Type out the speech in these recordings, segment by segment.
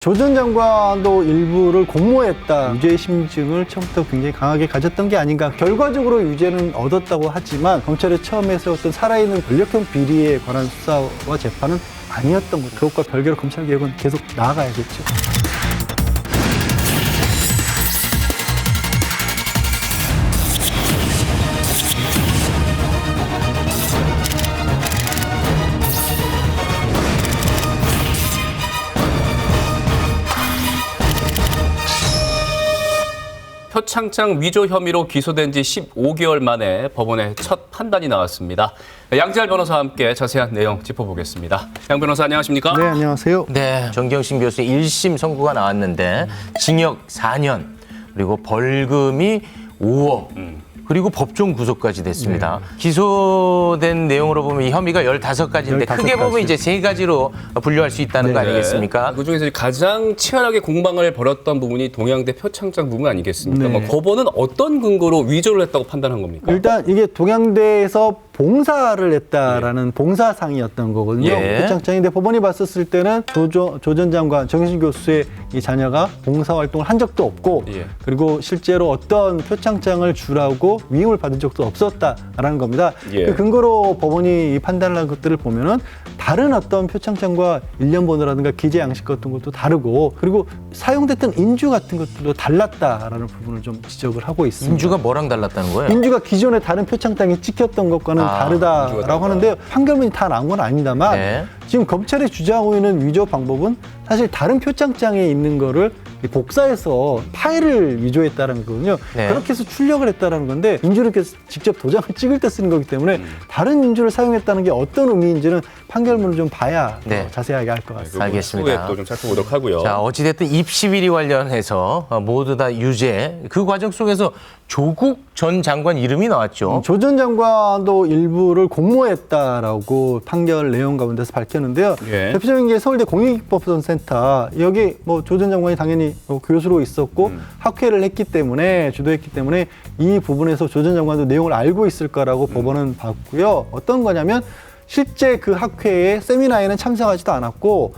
조 전 장관도 일부를 공모했다. 유죄 심증을 처음부터 굉장히 강하게 가졌던 게 아닌가. 결과적으로 유죄는 얻었다고 하지만 검찰이 처음에 세웠던 살아있는 권력형 비리에 관한 수사와 재판은 아니었던 거죠. 그것과 별개로 검찰개혁은 계속 나아가야겠죠. 표창장 위조 혐의로 기소된 지 15개월 만에 법원의 첫 판단이 나왔습니다. 양지열 변호사와 함께 자세한 내용 짚어보겠습니다. 양 변호사 안녕하십니까? 네, 안녕하세요. 네, 정경심 교수의 1심 선고가 나왔는데 징역 4년 그리고 벌금이 5억 그리고 법정 구속까지 됐습니다. 기소된 내용으로 보면 이 혐의가 15가지인데 크게 보면 이제 3가지로 분류할 수 있다는 거 아니겠습니까? 그중에서 가장 치열하게 공방을 벌였던 부분이 동양대 표창장 부분 아니겠습니까? 네. 법원은 어떤 근거로 위조를 했다고 판단한 겁니까? 일단 이게 동양대에서 봉사를 했다라는 봉사상이었던 거거든요. 예. 표창장인데 법원이 봤었을 때는 조 전 장관, 정경심 교수의 이 자녀가 봉사활동을 한 적도 없고 예. 그리고 실제로 어떤 표창장을 주라고 위임을 받은 적도 없었다라는 겁니다. 예. 그 근거로 법원이 이 판단을 한 것들을 보면은 다른 어떤 표창장과 일련 번호라든가 기재 양식 같은 것도 다르고 그리고 사용됐던 인주 같은 것들도 달랐다라는 부분을 좀 지적을 하고 있습니다. 인주가 뭐랑 달랐다는 거예요? 인주가 기존에 다른 표창장에 찍혔던 것과는 다르다라고 하는데요. 판결문이 다 나온 건 아닙니다만 네. 지금 검찰이 주장하고 있는 위조 방법은 사실 다른 표창장에 있는 거를 복사해서 파일을 위조했다는 거거든요. 네. 그렇게 해서 출력을 했다는 건데 인주를 이렇게 직접 도장을 찍을 때 쓰는 거기 때문에 다른 인주를 사용했다는 게 어떤 의미인지는 판결문을 좀 봐야 네. 더 자세하게 알 것 같습니다. 알겠습니다. 후에 또 좀 살펴보도록 하고요. 자, 어찌됐든 입시 비리 관련해서 모두 다 유죄. 그 과정 속에서 조국 전 장관 이름이 나왔죠. 조 전 장관도 일부를 공모했다라고 판결 내용 가운데서 밝혔는데요. 예. 대표적인 게 서울대 공익법선센터 여기 뭐 조 전 장관이 당연히 교수로 있었고 학회를 했기 때문에 주도했기 때문에 이 부분에서 조 전 장관도 내용을 알고 있을 거라고 법원은 봤고요. 어떤 거냐면 실제 그 학회에 세미나에는 참석하지도 않았고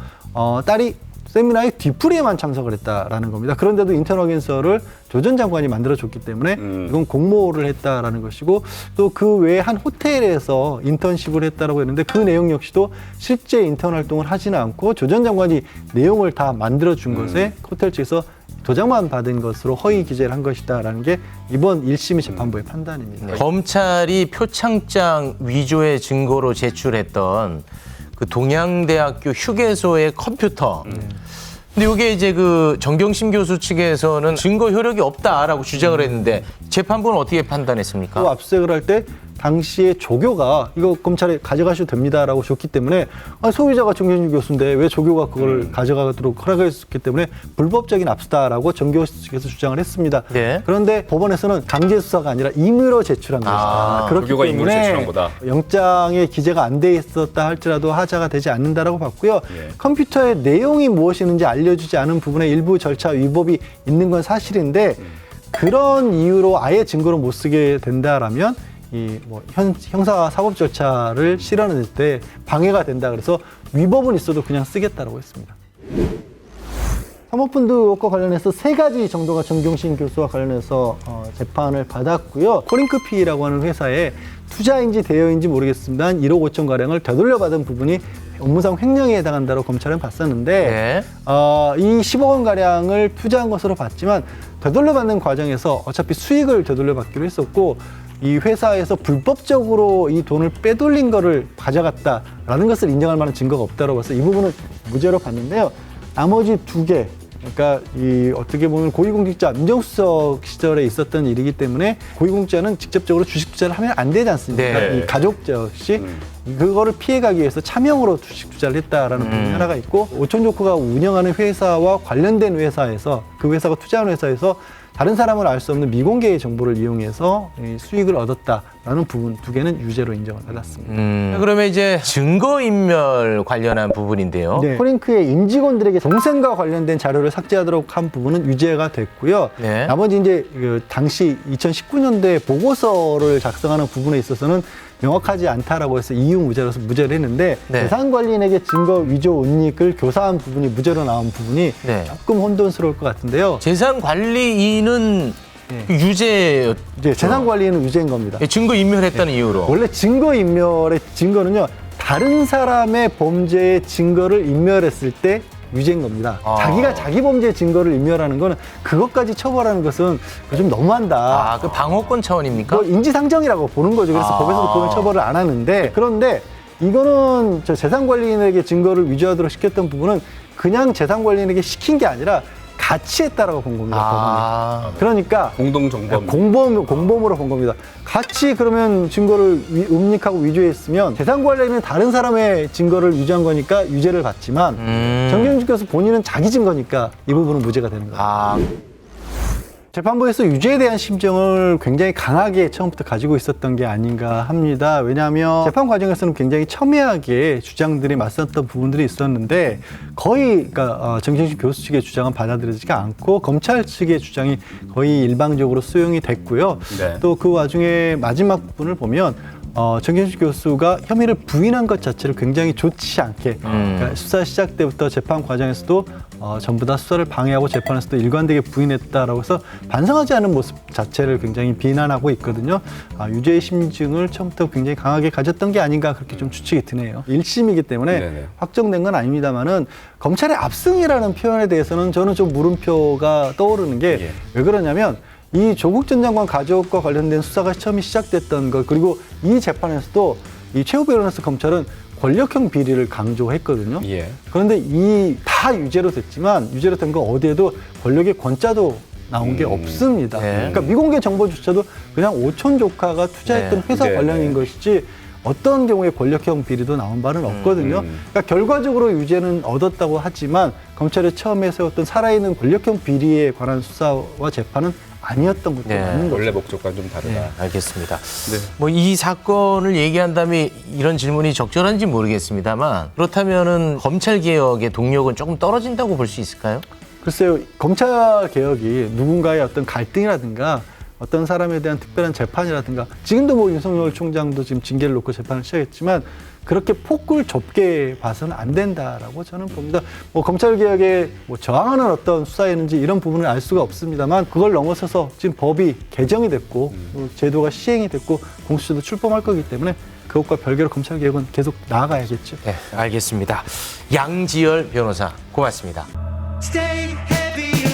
딸이 세미나의 뒤풀이에만 참석을 했다라는 겁니다. 그런데도 인턴 확인서를 조 전 장관이 만들어줬기 때문에 이건 공모를 했다라는 것이고 또 그 외에 한 호텔에서 인턴십을 했다라고 했는데 그 내용 역시도 실제 인턴 활동을 하지는 않고 조 전 장관이 내용을 다 만들어준 것에 호텔 측에서 도장만 받은 것으로 허위 기재를 한 것이다라는 게 이번 1심의 재판부의 판단입니다. 검찰이 표창장 위조의 증거로 제출했던 그 동양대학교 휴게소의 컴퓨터. 근데 이게 이제 그 정경심 교수 측에서는 증거 효력이 없다라고 주장을 했는데 재판부는 어떻게 판단했습니까? 또 압수수색을 할 때 당시에 조교가 이거 검찰에 가져가셔도 됩니다라고 줬기 때문에 소유자가 정경심 교수인데 왜 조교가 그걸 가져가도록 허락했기 때문에 불법적인 압수다라고 정 교수 측에서 주장을 했습니다. 네. 그런데 법원에서는 강제 수사가 아니라 임의로 제출한 것이다. 그렇기 조교가 임의로 때문에 제출한 거다. 영장에 기재가 안 돼 있었다 할지라도 하자가 되지 않는다라고 봤고요. 예. 컴퓨터의 내용이 무엇이는지 알려주지 않은 부분에 일부 절차 위법이 있는 건 사실인데 그런 이유로 아예 증거로 못 쓰게 된다라면 이 뭐 형사 사법 절차를 실현할 때 방해가 된다 그래서 위법은 있어도 그냥 쓰겠다라고 했습니다. 사모펀드 의혹과 관련해서 3가지 정도가 정경심 교수와 관련해서 재판을 받았고요. 코링크피라고 하는 회사에 투자인지 대여인지 모르겠습니다. 한 1억 5천 가량을 되돌려받은 부분이 업무상 횡령에 해당한다고 검찰은 봤었는데 이 10억 원 가량을 투자한 것으로 봤지만 되돌려받는 과정에서 어차피 수익을 되돌려받기로 했었고 이 회사에서 불법적으로 이 돈을 빼돌린 거를 가져갔다라는 것을 인정할 만한 증거가 없다고 봐서 이 부분은 무죄로 봤는데요. 나머지 2개, 그러니까 이 어떻게 보면 고위공직자 민정수석 시절에 있었던 일이기 때문에 고위공직자는 직접적으로 주식 투자를 하면 안 되지 않습니까? 네. 이 가족자 역시 그거를 피해가기 위해서 차명으로 주식 투자를 했다라는 부분이 하나가 있고 오촌조코가 운영하는 회사와 관련된 회사에서 그 회사가 투자하는 회사에서 다른 사람을 알 수 없는 미공개의 정보를 이용해서 수익을 얻었다라는 부분 2개는 유죄로 인정을 받았습니다. 그러면 이제 증거인멸 관련한 부분인데요. 네. 코링크의 임직원들에게 동생과 관련된 자료를 삭제하도록 한 부분은 유죄가 됐고요. 네. 나머지 이제 그 당시 2019년도에 보고서를 작성하는 부분에 있어서는 명확하지 않다라고 해서 이유 무죄로서 무죄를 했는데 네. 재산관리인에게 증거 위조 은닉을 교사한 부분이 무죄로 나온 부분이 네. 조금 혼돈스러울 것 같은데요. 재산관리인은 유죄 이제 재산관리인은 유죄인 겁니다. 증거 인멸했다는 이유로. 원래 증거인멸의 증거는요, 다른 사람의 범죄의 증거를 인멸했을 때 유죄인 겁니다. 아. 자기가 자기 범죄의 증거를 인멸하는 거는 그것까지 처벌하는 것은 좀 너무한다. 아, 그 방어권 차원입니까? 뭐 인지상정이라고 보는 거죠. 그래서 아. 법에서도 그건 처벌을 안 하는데, 그런데 이거는 저 재산관리인에게 증거를 위조하도록 시켰던 부분은 그냥 재산관리인에게 시킨 게 아니라 같이 했다라고 본 겁니다. 아. 법원이. 그러니까 공동정범. 공범으로 본 겁니다. 같이 그러면 증거를 음닉하고 위조했으면 재산관리인은 다른 사람의 증거를 위조한 거니까 유죄를 받지만 정경심 교수 본인은 자기 증거니까 이 부분은 무죄가 되는 거예요. 아, 재판부에서 유죄에 대한 심정을 굉장히 강하게 처음부터 가지고 있었던 게 아닌가 합니다. 왜냐하면 재판 과정에서는 굉장히 첨예하게 주장들이 맞섰던 부분들이 있었는데 거의 그러니까 정경심 교수 측의 주장은 받아들여지지 않고 검찰 측의 주장이 거의 일방적으로 수용이 됐고요. 네. 또 그 와중에 마지막 부분을 보면 정경심 교수가 혐의를 부인한 것 자체를 굉장히 좋지 않게 그러니까 수사 시작 때부터 재판 과정에서도 전부 다 수사를 방해하고 재판에서도 일관되게 부인했다라고 해서 반성하지 않은 모습 자체를 굉장히 비난하고 있거든요. 유죄의 심증을 처음부터 굉장히 강하게 가졌던 게 아닌가 그렇게 좀 추측이 드네요. 1심이기 때문에 네네. 확정된 건 아닙니다만은 검찰의 압승이라는 표현에 대해서는 저는 좀 물음표가 떠오르는 게 왜 그러냐면 이 조국 전 장관 가족과 관련된 수사가 처음에 시작됐던 것, 그리고 이 재판에서도 이 최후 변호사 검찰은 권력형 비리를 강조했거든요. 예. 그런데 이 다 유죄로 됐지만 유죄로 된 거 어디에도 권력의 권자도 나온 게 없습니다. 네. 그러니까 미공개 정보조차도 그냥 오촌 조카가 투자했던 네. 회사 네, 관련인 네. 것이지 어떤 경우에 권력형 비리도 나온 바는 없거든요. 그러니까 결과적으로 유죄는 얻었다고 하지만 검찰이 처음에 세웠던 살아있는 권력형 비리에 관한 수사와 재판은 아니었던 것도 네. 맞는 거죠. 원래 목적과는 좀 다르다. 알겠습니다. 네. 뭐 이 사건을 얘기한 다음에 이런 질문이 적절한지 모르겠습니다만 그렇다면은 검찰 개혁의 동력은 조금 떨어진다고 볼 수 있을까요? 글쎄요, 검찰 개혁이 누군가의 어떤 갈등이라든가 어떤 사람에 대한 특별한 재판이라든가 지금도 뭐 윤석열 총장도 지금 징계를 놓고 재판을 시작했지만 그렇게 폭을 좁게 봐서는 안 된다라고 저는 봅니다. 뭐 검찰 개혁에 뭐 저항하는 어떤 수사였는지 이런 부분을 알 수가 없습니다만 그걸 넘어서서 지금 법이 개정이 됐고 또 제도가 시행이 됐고 공수처도 출범할 거기 때문에 그것과 별개로 검찰 개혁은 계속 나아가야겠죠. 네, 알겠습니다. 양지열 변호사 고맙습니다. Stay heavy.